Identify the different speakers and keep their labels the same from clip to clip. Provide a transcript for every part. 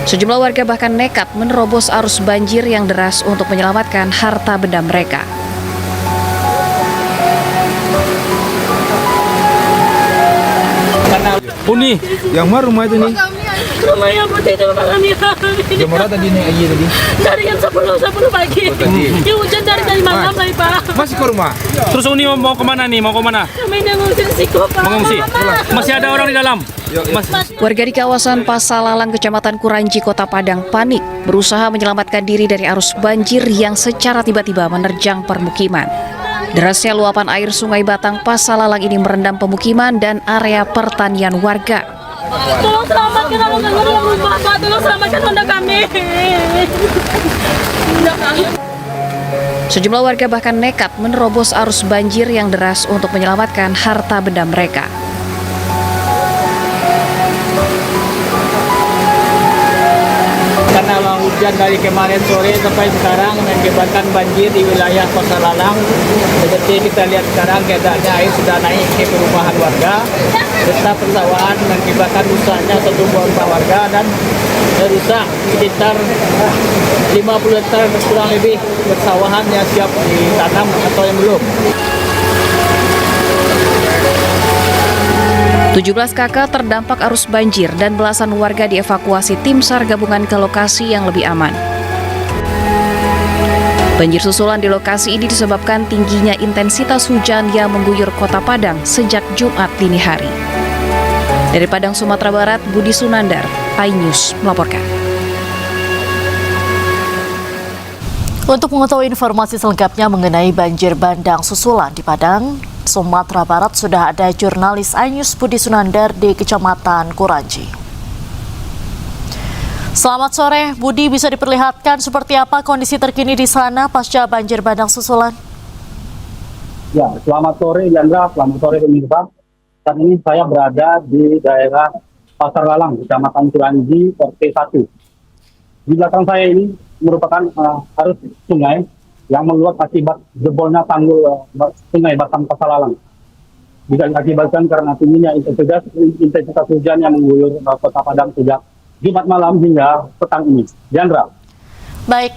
Speaker 1: Sejumlah warga bahkan nekat menerobos arus banjir yang deras untuk menyelamatkan harta benda mereka.
Speaker 2: Uni, yang mana rumah itu nih?
Speaker 3: Rumah yang putih itu kami.
Speaker 2: Jam berapa tadi nih aja tadi?
Speaker 3: Dari jam 10 pagi. Ini hujan dari malam lagi Pak.
Speaker 2: Masih ke rumah?
Speaker 4: Terus Uni mau kemana nih? Mau kemana?
Speaker 3: Kami ngungsi Siko Pak.
Speaker 4: Mengungsi? Masih ada orang di dalam?
Speaker 1: Warga di kawasan Pasalalang, Kecamatan Kuranji, Kota Padang panik berusaha menyelamatkan diri dari arus banjir yang secara tiba-tiba menerjang permukiman. Derasnya luapan air Sungai Batang Pasalalang ini merendam pemukiman dan area pertanian warga.
Speaker 3: Tolong selamatkan rumah Pak. Tolong selamatkan benda kami.
Speaker 1: Sejumlah warga bahkan nekat menerobos arus banjir yang deras untuk menyelamatkan harta benda mereka.
Speaker 5: Karena hujan dari kemarin sore sampai sekarang mengakibatkan banjir di wilayah Pasalalang. Seperti kita lihat sekarang keadaannya air sudah naik ke perumahan warga, serta persawahan mengakibatkan rusaknya satu buah rumah warga dan rusak sekitar 50 hektar kurang lebih persawahan yang siap ditanam atau yang belum.
Speaker 1: 17 kakak terdampak arus banjir dan belasan warga dievakuasi tim SAR gabungan ke lokasi yang lebih aman. Banjir susulan di lokasi ini disebabkan tingginya intensitas hujan yang mengguyur Kota Padang sejak Jumat dini hari. Dari Padang, Sumatera Barat, Budi Sunandar, iNews melaporkan.
Speaker 6: Untuk mengetahui informasi selengkapnya mengenai banjir bandang susulan di Padang, Sumatera Barat, sudah ada jurnalis iNews Budi Sunandar di Kecamatan Kuranji. Selamat sore, Budi, bisa diperlihatkan seperti apa kondisi terkini di sana pasca banjir bandang susulan?
Speaker 7: Ya, selamat sore Yandra, selamat sore pemirsa. Saat ini saya berada di daerah Pasar Lalang, Kecamatan Kuranji, RT 1. Di belakang saya ini merupakan arus sungai yang meluap akibat jebolnya tanggul Sungai Batang Pasalalang. Bisa diakibatkan karena tingginya intensitas hujan yang mengguyur Kota Padang sejak Jumat malam hingga petang ini. Diandra.
Speaker 6: Baik,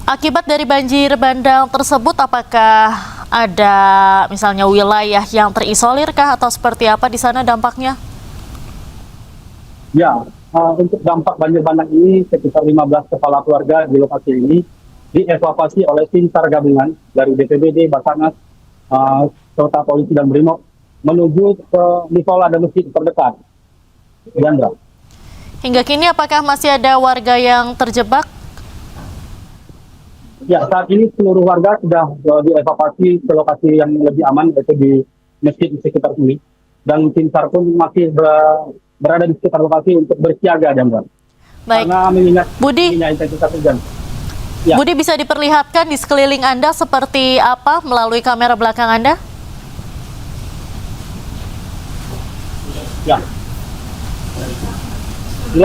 Speaker 6: akibat dari banjir bandang tersebut apakah ada misalnya wilayah yang terisolirkah atau seperti apa di sana dampaknya?
Speaker 7: Ya, untuk dampak banjir bandang ini sekitar 15 kepala keluarga di lokasi ini dievakuasi oleh tim SAR gabungan dari BPBD, Basarnas, serta polisi dan Brimob menuju ke musola dan masjid terdekat. Diandra.
Speaker 6: Hingga kini apakah masih ada warga yang terjebak?
Speaker 7: Ya, saat ini seluruh warga sudah dievakuasi ke lokasi yang lebih aman, yaitu di masjid di sekitar sini. Dan tim SAR pun masih berada di sekitar lokasi untuk bersiaga, Diandra.
Speaker 6: Baik,
Speaker 7: karena mengingat
Speaker 6: Budi.
Speaker 7: Intensitas hujan. Ya.
Speaker 6: Budi, bisa diperlihatkan di sekeliling Anda seperti apa melalui kamera belakang Anda?
Speaker 7: Ya. Di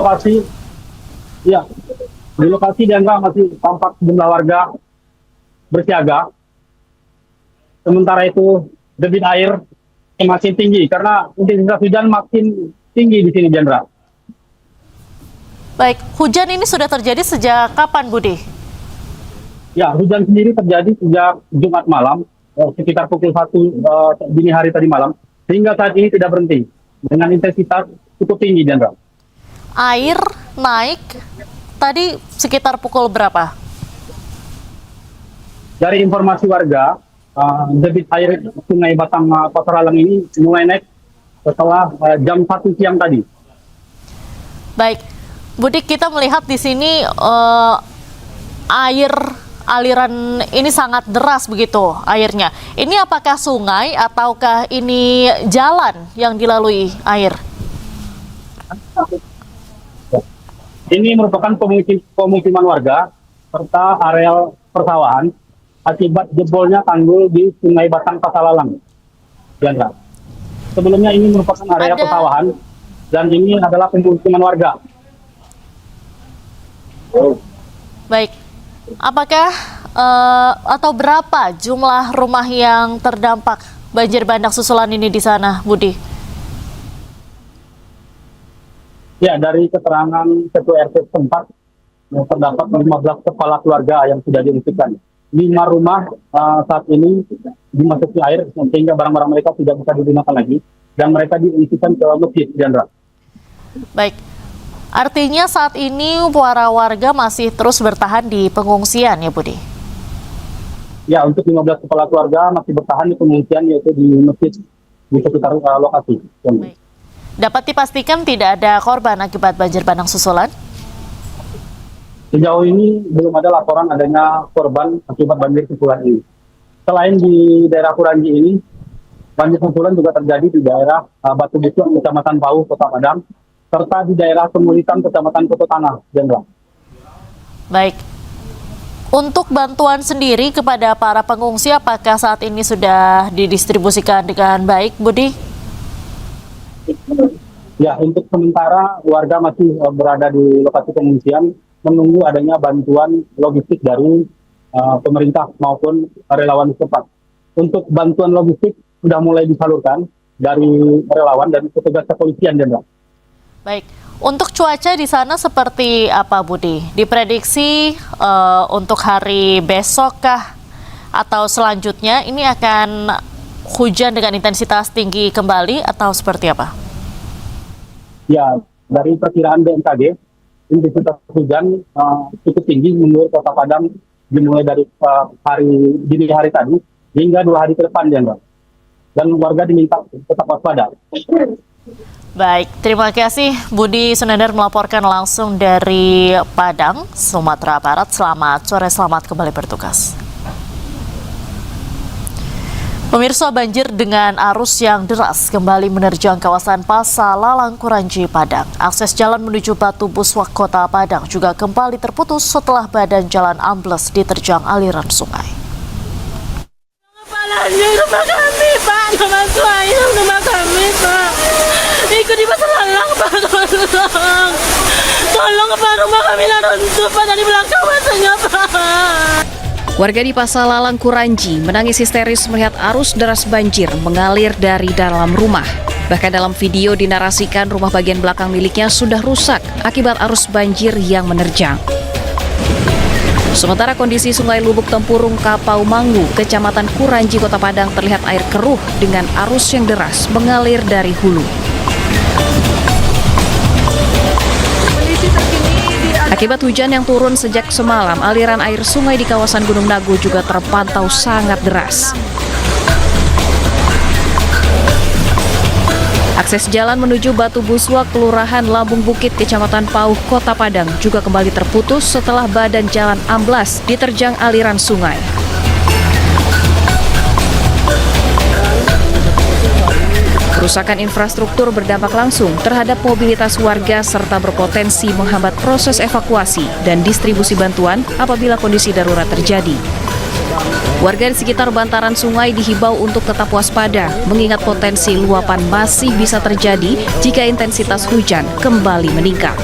Speaker 7: lokasi Diandra masih tampak sejumlah warga bersiaga. Sementara itu debit air masih tinggi karena intensitas hujan makin tinggi di sini, Diandra.
Speaker 6: Baik, hujan ini sudah terjadi sejak kapan, Budi?
Speaker 7: Ya, hujan sendiri terjadi sejak Jumat malam, sekitar pukul 1 dini hari tadi malam, hingga saat ini tidak berhenti, dengan intensitas cukup tinggi, Diandra.
Speaker 6: Air naik tadi sekitar pukul berapa?
Speaker 7: Dari informasi warga, debit air Sungai Batang Pasaralang ini mulai naik setelah jam 1 siang tadi.
Speaker 6: Baik, Budi, kita melihat di sini aliran ini sangat deras begitu airnya. Ini apakah sungai ataukah ini jalan yang dilalui air?
Speaker 7: Ini merupakan pemukiman warga serta areal persawahan akibat jebolnya tanggul di Sungai Batang Pasalalang. Diandra. Sebelumnya ini merupakan area persawahan dan ini adalah pemukiman warga.
Speaker 6: Baik, apakah atau berapa jumlah rumah yang terdampak banjir bandang susulan ini di sana, Budi?
Speaker 7: Ya, dari keterangan Ketua RT setempat, terdapat 15 kepala keluarga yang sudah diungsikan. 5 rumah saat ini dimasuki air sehingga barang-barang mereka tidak bisa digunakan lagi dan mereka diungsikan ke masjid, Jandra.
Speaker 6: Baik, artinya saat ini para warga masih terus bertahan di pengungsian ya Budi?
Speaker 7: Ya, untuk 15 kepala keluarga masih bertahan di pengungsian yaitu di masjid di sekitar lokasi.
Speaker 6: Baik. Dapat dipastikan tidak ada korban akibat banjir bandang susulan?
Speaker 7: Sejauh ini belum ada laporan adanya korban akibat banjir susulan ini. Selain di daerah Kuranji ini, banjir susulan juga terjadi di daerah Batu Busuan, Kecamatan Pauh, Kota Padang, serta di daerah Kemulitan, Kecamatan Koto Tanah, Jenderal.
Speaker 6: Baik. Untuk bantuan sendiri kepada para pengungsi, apakah saat ini sudah didistribusikan dengan baik, Budi?
Speaker 7: Ya, untuk sementara warga masih berada di lokasi pengungsian menunggu adanya bantuan logistik dari pemerintah maupun relawan setempat. Untuk bantuan logistik sudah mulai disalurkan dari relawan dan petugas kepolisian, Jenderal.
Speaker 6: Baik, untuk cuaca di sana seperti apa, Budi? Diprediksi untuk hari besok kah atau selanjutnya ini akan hujan dengan intensitas tinggi kembali atau seperti apa?
Speaker 7: Ya, dari perkiraan BMKG, intensitas hujan cukup tinggi menurut Kota Padang dimulai dari dini hari tadi hingga 2 hari ke depan, Jenderal. Dan warga diminta tetap waspada.
Speaker 6: Baik, terima kasih Budi Sunandar melaporkan langsung dari Padang, Sumatera Barat. Selamat sore, selamat kembali bertugas. Pemirsa, banjir dengan arus yang deras kembali menerjang kawasan Pasar Lalang Kuranji, Padang. Akses jalan menuju Batu Buswak, Kota Padang juga kembali terputus setelah badan jalan ambles diterjang aliran sungai.
Speaker 3: Kepalanya rumah kami, Pak. Nama saya rumah kami, Pak. Ikut di Pasar Lalang, Pak. Tolong. Tolong, Pak. Rumah kami lah runtuh, Pak. Dari belakang masanya, Pak.
Speaker 1: Warga di Pasar Lalang Kuranji menangis histeris melihat arus deras banjir mengalir dari dalam rumah. Bahkan dalam video dinarasikan rumah bagian belakang miliknya sudah rusak akibat arus banjir yang menerjang. Sementara kondisi Sungai Lubuk Tempurung Kapau Mangu, Kecamatan Kuranji, Kota Padang terlihat air keruh dengan arus yang deras mengalir dari hulu. Akibat hujan yang turun sejak semalam, aliran air sungai di kawasan Gunung Nago juga terpantau sangat deras. Akses jalan menuju Batu Buswak, Kelurahan Lambung Bukit, Kecamatan Pauh, Kota Padang juga kembali terputus setelah badan jalan amblas diterjang aliran sungai. Kerusakan infrastruktur berdampak langsung terhadap mobilitas warga serta berpotensi menghambat proses evakuasi dan distribusi bantuan apabila kondisi darurat terjadi. Warga di sekitar bantaran sungai dihimbau untuk tetap waspada, mengingat potensi luapan masih bisa terjadi jika intensitas hujan kembali meningkat.